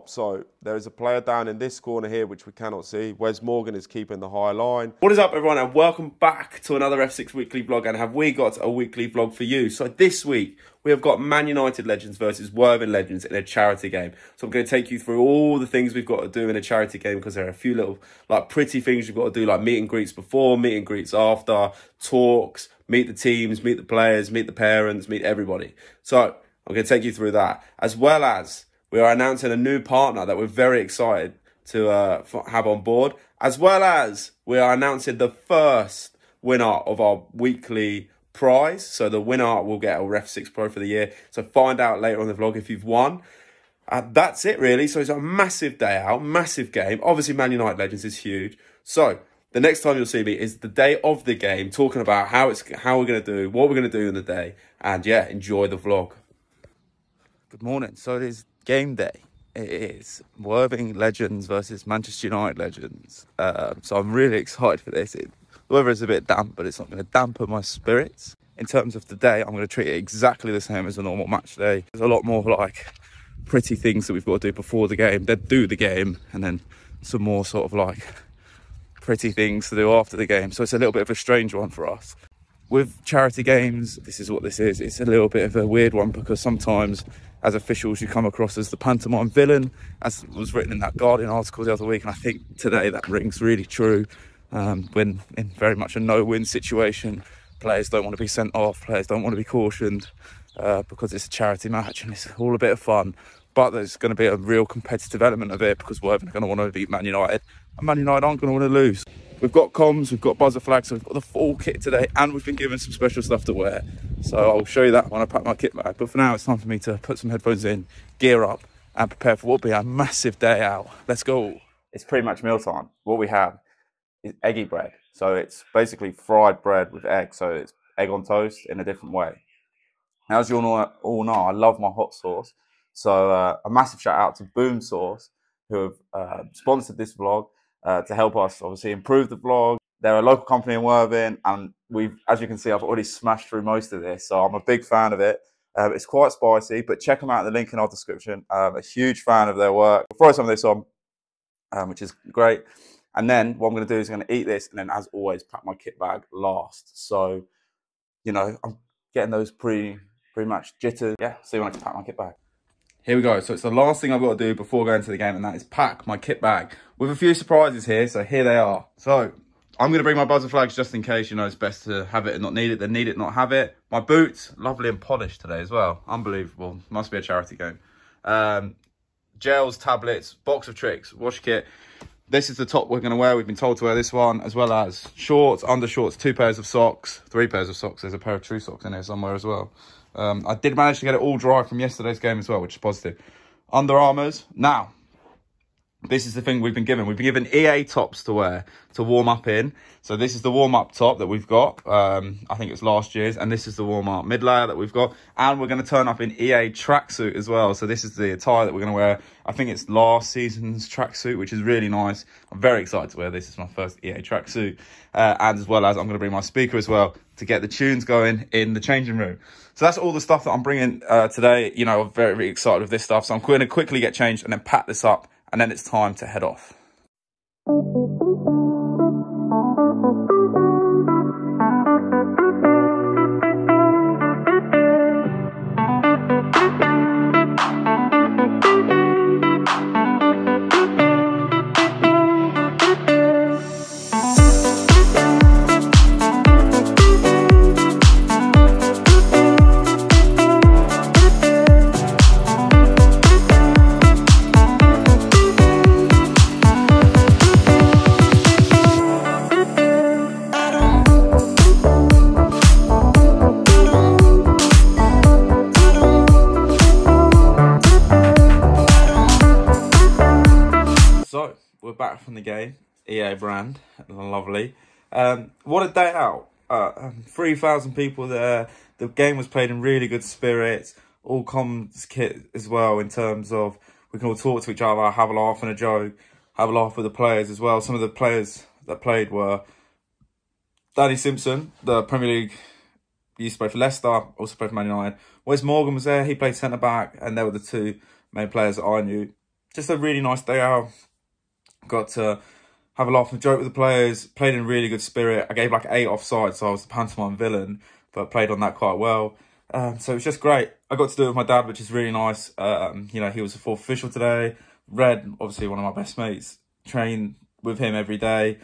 So there is a player down in this corner here which we cannot see. Wes Morgan is keeping the high line. What is up, everyone, and welcome back to another F6 weekly vlog. And have we got a weekly vlog for you? So this week we have got Man United legends versus Worthing legends in a charity game. So I'm going to take you through all the things we've got to do in a charity game, because there are a few little pretty things you've got to do, like meet and greets before, meet and greets after, talks, meet the teams, meet the players, meet the parents, meet everybody. So I'm going to take you through that, as well as we are announcing a new partner that we're very excited to have on board, as well as we are announcing the first winner of our weekly prize. So the winner will get a REFSIX PRO for the year. So find out later on the vlog if you've won. That's it, really. So it's a massive day out, massive game. Obviously, Man United Legends is huge. So the next time you'll see me is the day of the game, talking about how we're going to do, what we're going to do in the day. And yeah, enjoy the vlog. Good morning. So it is game day. It is Worthing legends versus Manchester United legends. So I'm really excited for this. The weather is a bit damp, but it's not going to dampen my spirits. In terms of the day, I'm going to treat it exactly the same as a normal match day. There's a lot more like pretty things that we've got to do before the game, then do the game, and then some more sort of like pretty things to do after the game. So it's a little bit of a strange one for us. With charity games, this is what this is. It's a little bit of a weird one, because sometimes as officials you come across as the pantomime villain, as was written in that Guardian article the other week, and I think today that rings really true. When in very much a no-win situation, players don't want to be sent off, players don't want to be cautioned, because it's a charity match and it's all a bit of fun. But there's going to be a real competitive element of it, because Worthing are going to want to beat Man United, and Man United aren't going to want to lose. We've got comms, we've got buzzer flags, so we've got the full kit today, and we've been given some special stuff to wear. So I'll show you that when I pack my kit bag. But for now, it's time for me to put some headphones in, gear up, and prepare for what will be a massive day out. Let's go. It's pretty much mealtime. What we have is eggy bread. So it's basically fried bread with egg. So it's egg on toast in a different way. Now, as you all know, I love my hot sauce. So a massive shout out to Boom Sauce, who have sponsored this vlog to help us obviously improve the vlog. They're a local company in Worthing, and as you can see, I've already smashed through most of this. So I'm a big fan of it. It's quite spicy, but check them out in the link in our description. I'm a huge fan of their work. I'll throw some of this on, which is great. And then what I'm going to do is I'm going to eat this, and then, as always, pack my kit bag last. So, you know, I'm getting those pretty much jitters. Yeah, see when I can pack my kit bag. Here we go. So it's the last thing I've got to do before going to the game, and that is pack my kit bag with a few surprises here. So here they are. So I'm going to bring my buzzer flags just in case. You know, it's best to have it and not need it than need it, not have it. My boots, lovely and polished today as well. Unbelievable. Must be a charity game. Gels, tablets, box of tricks, wash kit. This is the top we're going to wear. We've been told to wear this one, as well as shorts, undershorts, 2 pairs of socks, 3 pairs of socks. There's a pair of true socks in here somewhere as well. I did manage to get it all dry from yesterday's game as well, which is positive. Under Armours. Now, this is the thing we've been given. We've been given EA tops to wear to warm up in. So this is the warm-up top that we've got. I think it's last year's. And this is the warm-up mid-layer that we've got. And we're going to turn up in EA tracksuit as well. So this is the attire that we're going to wear. I think it's last season's tracksuit, which is really nice. I'm very excited to wear this. It's my first EA tracksuit. And as well as I'm going to bring my speaker as well to get the tunes going in the changing room. So that's all the stuff that I'm bringing today. You know, I'm very, very excited with this stuff. So I'm going to quickly get changed and then pack this up. And then it's time to head off. We're back from the game, EA brand, lovely. What a day out. 3,000 people there. The game was played in really good spirits. All comms kit as well, in terms of we can all talk to each other, have a laugh and a joke, have a laugh with the players as well. Some of the players that played were Danny Simpson, the Premier League, he used to play for Leicester, also played for Man United. Wes Morgan was there, he played centre-back, and they were the two main players that I knew. just a really nice day out. Got to have a laugh and joke with the players, played in really good spirit. I gave like 8 offside, so I was the pantomime villain, but played on that quite well. So it was just great. I got to do it with my dad, which is really nice. You know, he was the 4th official today. Red, obviously one of my best mates, trained with him every day.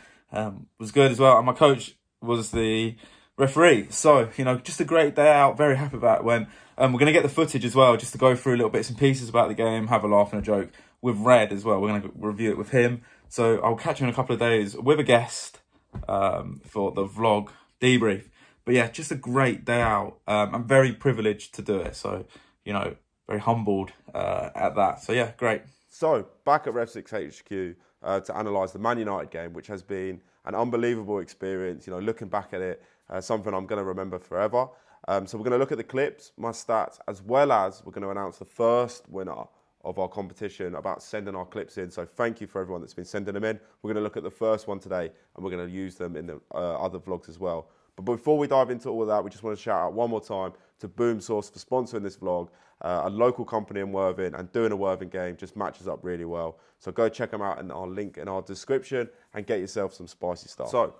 Was good as well. And my coach was the referee. So, you know, just a great day out. Very happy about it. When we're going to get the footage as well, just to go through little bits and pieces about the game, have a laugh and a joke with Red as well. We're going to review it with him. So I'll catch you in a couple of days with a guest for the vlog debrief. But yeah, just a great day out. I'm very privileged to do it. So, you know, very humbled at that. So yeah, great. So, back at REFSIX HQ to analyse the Man United game, which has been an unbelievable experience. You know, looking back at it, something I'm going to remember forever. So we're going to look at the clips, my stats, as well as we're going to announce the first winner of our competition about sending our clips in. So thank you for everyone that's been sending them in. We're going to look at the first one today, and we're going to use them in the other vlogs as well. But before we dive into all of that, we just want to shout out one more time to Boom Source for sponsoring this vlog. A local company in Worthing, and doing a Worthing game just matches up really well. So go check them out in our link in our description and get yourself some spicy stuff. So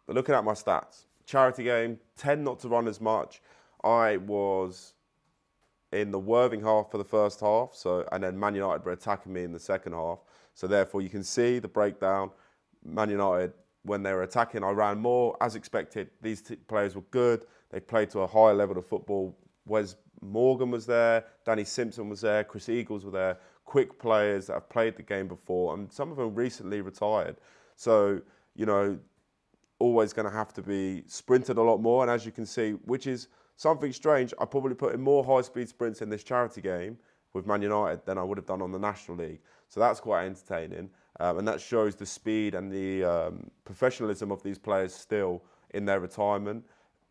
looking at my stats, charity game, tend not to run as much. I was in the Worthing half for the first half, and then Man United were attacking me in the second half. So therefore you can see the breakdown. Man United, when they were attacking, I ran more. As expected, these players were good. They played to a higher level of football. Wes Morgan was there, Danny Simpson was there, Chris Eagles were there, quick players that have played the game before, and some of them recently retired. So, you know, always going to have to be sprinted a lot more. And as you can see, which is something strange, I probably put in more high-speed sprints in this charity game with Man United than I would have done on the National League. So that's quite entertaining. And that shows the speed and the professionalism of these players still in their retirement.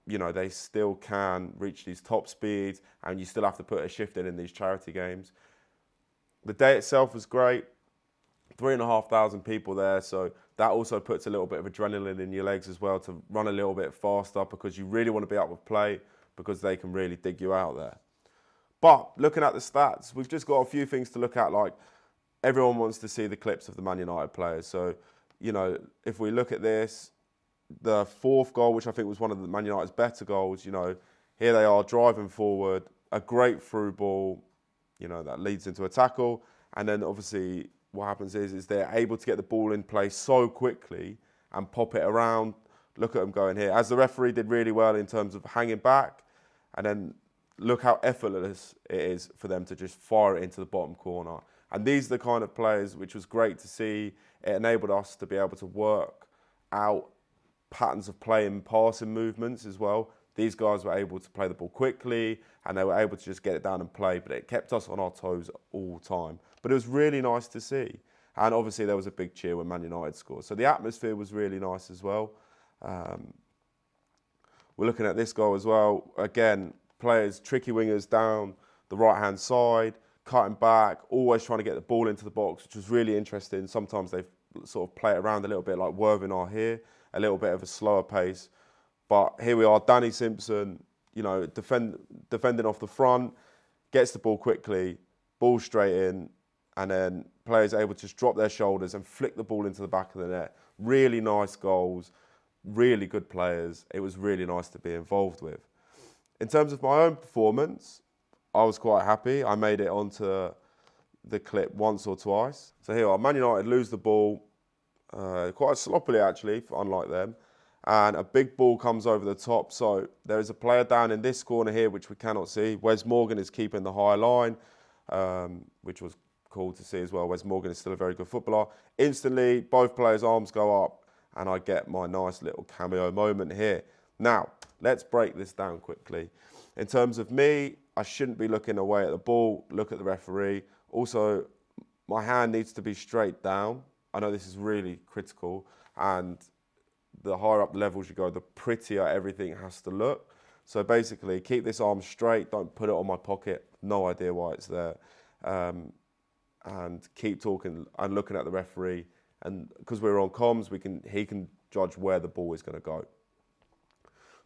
You know, they still can reach these top speeds, and you still have to put a shift in these charity games. The day itself was great. 3,500 people there, so that also puts a little bit of adrenaline in your legs as well to run a little bit faster, because you really want to be up with play, because they can really dig you out there. But looking at the stats, we've just got a few things to look at. Like, everyone wants to see the clips of the Man United players. So, you know, if we look at this, the 4th goal, which I think was one of the Man United's better goals, you know, here they are driving forward, a great through ball, you know, that leads into a tackle. And then obviously what happens is they're able to get the ball in play so quickly and pop it around. Look at them going here. As the referee did really well in terms of hanging back. And then look how effortless it is for them to just fire it into the bottom corner. And these are the kind of players which was great to see. It enabled us to be able to work out patterns of play and passing movements as well. These guys were able to play the ball quickly, and they were able to just get it down and play, but it kept us on our toes all the time. But it was really nice to see. And obviously there was a big cheer when Man United scored. So the atmosphere was really nice as well. We're looking at this goal as well. Again, players, tricky wingers down the right-hand side, cutting back, always trying to get the ball into the box, which was really interesting. Sometimes they sort of play it around a little bit like Worthing are here, a little bit of a slower pace. But here we are, Danny Simpson, you know, defending off the front, gets the ball quickly, ball straight in, and then players able to just drop their shoulders and flick the ball into the back of the net. Really nice goals, really good players. It was really nice to be involved with. In terms of my own performance, I was quite happy. I made it onto the clip once or twice. So here we are, Man United lose the ball, quite sloppily actually, unlike them. And a big ball comes over the top. So there is a player down in this corner here, which we cannot see. Wes Morgan is keeping the high line, which was cool to see as well. Wes Morgan is still a very good footballer. Instantly, both players' arms go up, and I get my nice little cameo moment here. Now, let's break this down quickly. In terms of me, I shouldn't be looking away at the ball, look at the referee. Also, my hand needs to be straight down. I know this is really critical, and the higher up the levels you go, the prettier everything has to look. So basically, keep this arm straight, don't put it on my pocket, no idea why it's there. And keep talking and looking at the referee. And because we're on comms, he can judge where the ball is going to go.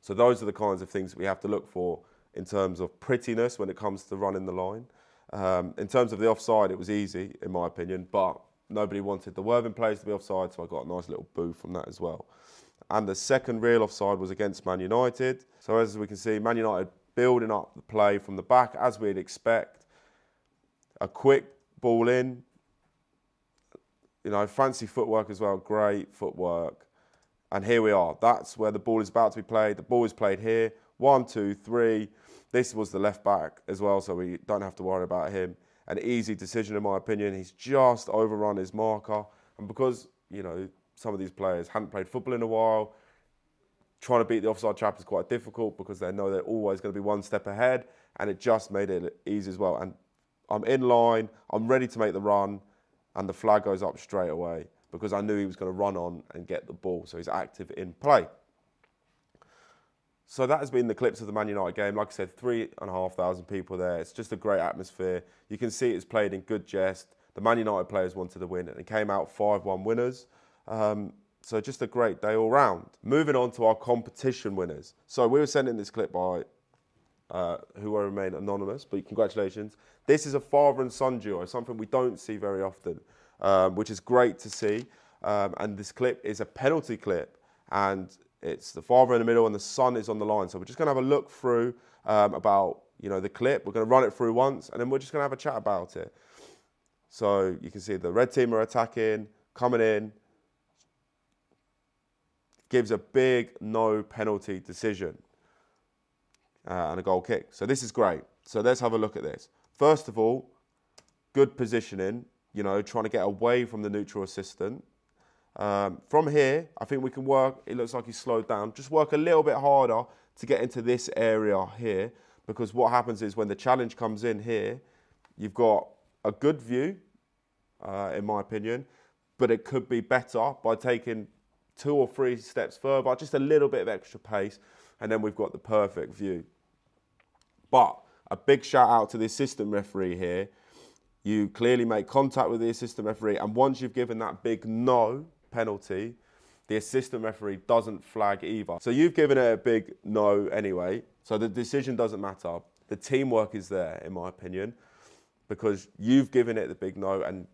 So those are the kinds of things that we have to look for in terms of prettiness when it comes to running the line. In terms of the offside, it was easy, in my opinion, but nobody wanted the Worthing players to be offside, so I got a nice little boo from that as well. And the second real offside was against Man United. So as we can see, Man United building up the play from the back, as we'd expect. A quick ball in. You know, fancy footwork as well, great footwork. And here we are. That's where the ball is about to be played. The ball is played here. 1, 2, 3. This was the left back as well, so we don't have to worry about him. An easy decision, in my opinion. He's just overrun his marker. And because, you know, some of these players hadn't played football in a while, trying to beat the offside trap is quite difficult because they know they're always going to be one step ahead, and it just made it easy as well. And I'm in line, I'm ready to make the run, and the flag goes up straight away because I knew he was going to run on and get the ball, so he's active in play. So that has been the clips of the Man United game. Like I said, 3,500 people there. It's just a great atmosphere. You can see it's played in good jest. The Man United players wanted to win, and it came out 5-1 winners. So just a great day all round. Moving on to our competition winners. So we were sent in this clip by who will remain anonymous, but congratulations. This is a father and son duo, something we don't see very often, which is great to see. And this clip is a penalty clip, and it's the father in the middle and the son is on the line. So we're just going to have a look through about, you know, the clip. We're going to run it through once, and then we're just going to have a chat about it. So you can see the red team are attacking, coming in, gives a big no penalty decision and a goal kick. So this is great. So let's have a look at this. First of all, good positioning, you know, trying to get away from the neutral assistant. From here, I think we can work, it looks like he's slowed down, just work a little bit harder to get into this area here, because what happens is when the challenge comes in here, you've got a good view, in my opinion, but it could be better by taking 2 or 3 steps further, just a little bit of extra pace, and then we've got the perfect view. But a big shout out to the assistant referee here. You clearly make contact with the assistant referee, and once you've given that big no penalty, the assistant referee doesn't flag either. So you've given it a big no anyway, so the decision doesn't matter. The teamwork is there, in my opinion, because you've given it the big no, and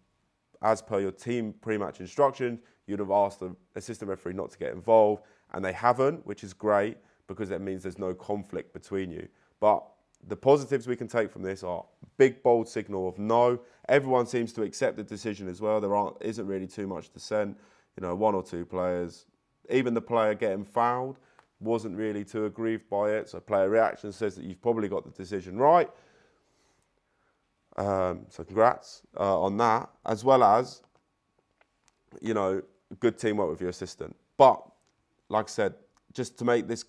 as per your team pre-match instructions, you'd have asked the assistant referee not to get involved, and they haven't, which is great because it means there's no conflict between you. But the positives we can take from this are big, bold signal of no. Everyone seems to accept the decision as well. There isn't really too much dissent. You know, 1 or 2 players. Even the player getting fouled wasn't really too aggrieved by it. So player reaction says that you've probably got the decision right. So congrats on that. As well as, you know, good teamwork with your assistant. But, like I said, just to make this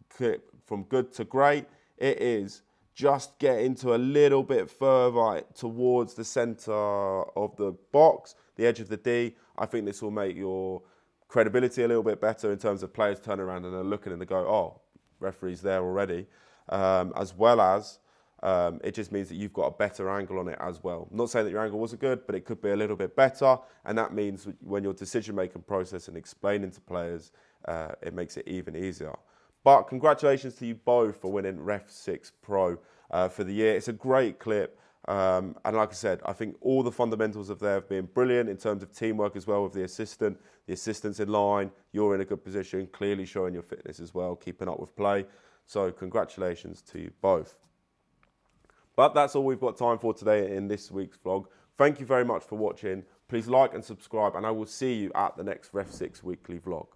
clip from good to great, it is just get into a little bit further towards the centre of the box, the edge of the D. I think this will make your credibility a little bit better in terms of players turning around and they're looking and they go, oh, referee's there already. As well as it just means that you've got a better angle on it as well. I'm not saying that your angle wasn't good, but it could be a little bit better. And that means when your decision-making process and explaining to players, it makes it even easier. But congratulations to you both for winning REFSIX PRO for the year. It's a great clip. And like I said, I think all the fundamentals of there have been brilliant in terms of teamwork as well with the assistant. The assistant's in line. You're in a good position, clearly showing your fitness as well, keeping up with play. So congratulations to you both. But that's all we've got time for today in this week's vlog. Thank you very much for watching. Please like and subscribe, and I will see you at the next REFSIX weekly vlog.